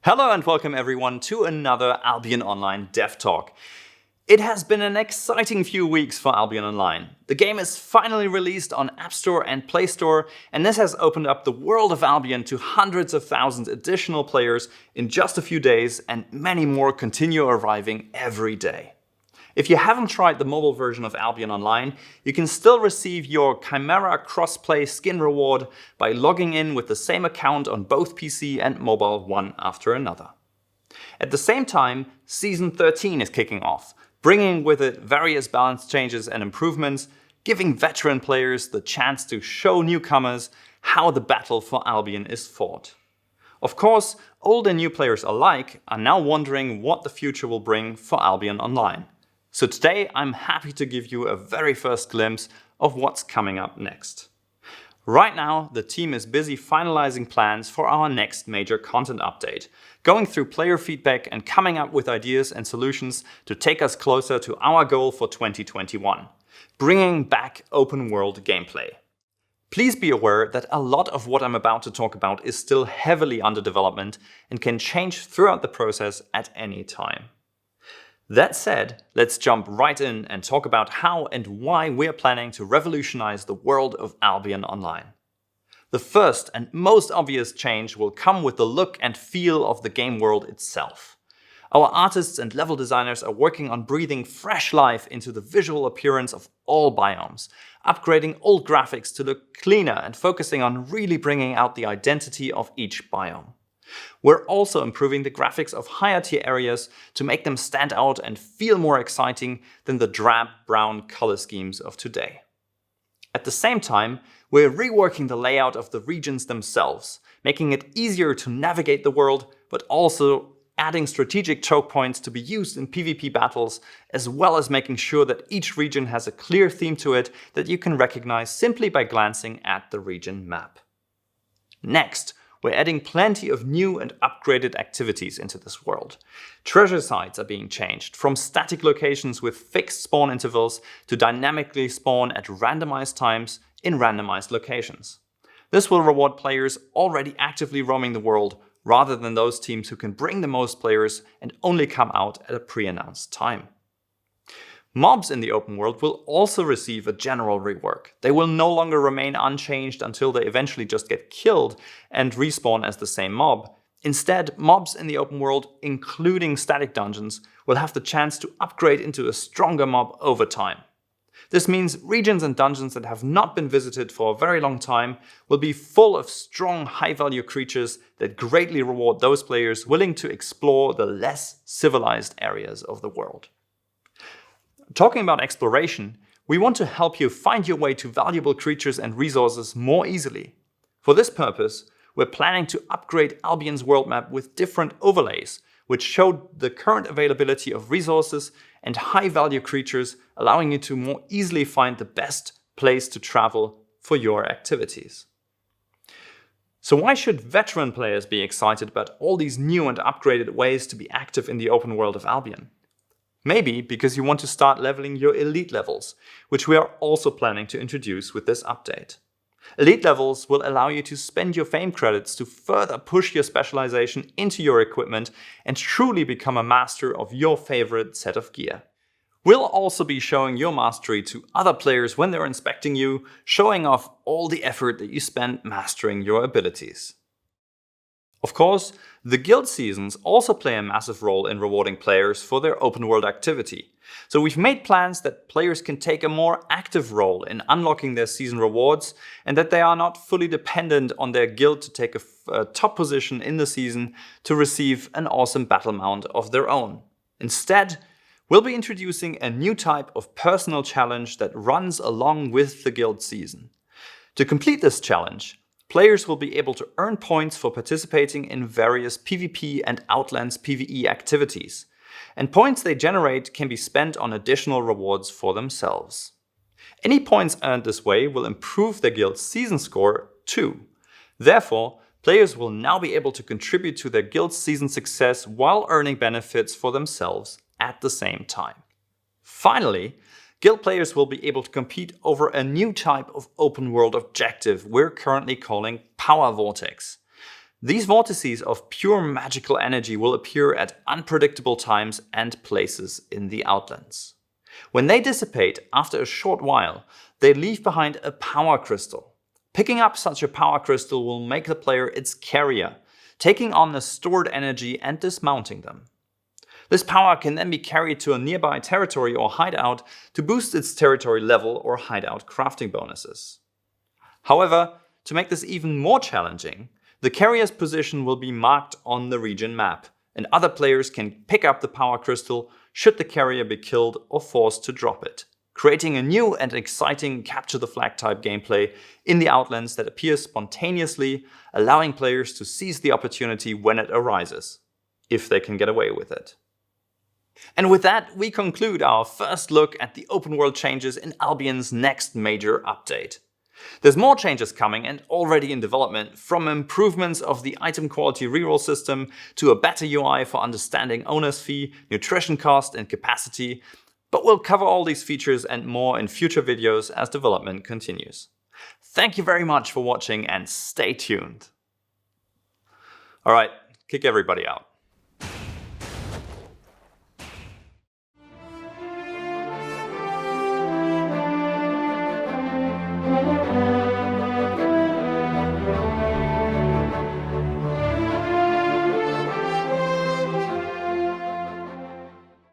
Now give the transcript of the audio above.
Hello and welcome everyone to another Albion Online Dev Talk. It has been an exciting few weeks for Albion Online. The game is finally released on App Store and Play Store, and this has opened up the world of Albion to hundreds of thousands additional players in just a few days, and many more continue arriving every day. If you haven't tried the mobile version of Albion Online, you can still receive your Chimera crossplay skin reward by logging in with the same account on both PC and mobile one after another. At the same time, Season 13 is kicking off, bringing with it various balance changes and improvements, giving veteran players the chance to show newcomers how the battle for Albion is fought. Of course, old and new players alike are now wondering what the future will bring for Albion Online. So today I'm happy to give you a very first glimpse of what's coming up next. Right now, the team is busy finalizing plans for our next major content update, going through player feedback and coming up with ideas and solutions to take us closer to our goal for 2021, bringing back open world gameplay. Please be aware that a lot of what I'm about to talk about is still heavily under development and can change throughout the process at any time. That said, let's jump right in and talk about how and why we're planning to revolutionize the world of Albion Online. The first and most obvious change will come with the look and feel of the game world itself. Our artists and level designers are working on breathing fresh life into the visual appearance of all biomes, upgrading old graphics to look cleaner and focusing on really bringing out the identity of each biome. We're also improving the graphics of higher tier areas to make them stand out and feel more exciting than the drab brown color schemes of today. At the same time, we're reworking the layout of the regions themselves, making it easier to navigate the world, but also adding strategic choke points to be used in PvP battles, as well as making sure that each region has a clear theme to it that you can recognize simply by glancing at the region map. Next, we're adding plenty of new and upgraded activities into this world. Treasure sites are being changed from static locations with fixed spawn intervals to dynamically spawn at randomized times in randomized locations. This will reward players already actively roaming the world rather than those teams who can bring the most players and only come out at a pre-announced time. Mobs in the open world will also receive a general rework. They will no longer remain unchanged until they eventually just get killed and respawn as the same mob. Instead, mobs in the open world, including static dungeons, will have the chance to upgrade into a stronger mob over time. This means regions and dungeons that have not been visited for a very long time will be full of strong, high-value creatures that greatly reward those players willing to explore the less civilized areas of the world. Talking about exploration, we want to help you find your way to valuable creatures and resources more easily. For this purpose, we're planning to upgrade Albion's world map with different overlays, which show the current availability of resources and high-value creatures, allowing you to more easily find the best place to travel for your activities. So why should veteran players be excited about all these new and upgraded ways to be active in the open world of Albion? Maybe because you want to start leveling your elite levels, which we are also planning to introduce with this update. Elite levels will allow you to spend your fame credits to further push your specialization into your equipment and truly become a master of your favorite set of gear. We'll also be showing your mastery to other players when they're inspecting you, showing off all the effort that you spent mastering your abilities. Of course, the guild seasons also play a massive role in rewarding players for their open world activity. So we've made plans that players can take a more active role in unlocking their season rewards and that they are not fully dependent on their guild to take a top position in the season to receive an awesome battle mount of their own. Instead, we'll be introducing a new type of personal challenge that runs along with the guild season. To complete this challenge, players will be able to earn points for participating in various PvP and Outlands PvE activities, and points they generate can be spent on additional rewards for themselves. Any points earned this way will improve their guild's season score too. Therefore, players will now be able to contribute to their guild's season success while earning benefits for themselves at the same time. Finally, guild players will be able to compete over a new type of open world objective we're currently calling Power Vortex. These vortices of pure magical energy will appear at unpredictable times and places in the Outlands. When they dissipate after a short while, they leave behind a power crystal. Picking up such a power crystal will make the player its carrier, taking on the stored energy and dismounting them. This power can then be carried to a nearby territory or hideout to boost its territory level or hideout crafting bonuses. However, to make this even more challenging, the carrier's position will be marked on the region map, and other players can pick up the power crystal should the carrier be killed or forced to drop it, creating a new and exciting capture the flag type gameplay in the Outlands that appears spontaneously, allowing players to seize the opportunity when it arises, if they can get away with it. And with that, we conclude our first look at the open world changes in Albion's next major update. There's more changes coming and already in development, from improvements of the item quality reroll system to a better UI for understanding owner's fee, nutrition cost and capacity, but we'll cover all these features and more in future videos as development continues. Thank you very much for watching and stay tuned. Alright, kick everybody out. Thank you.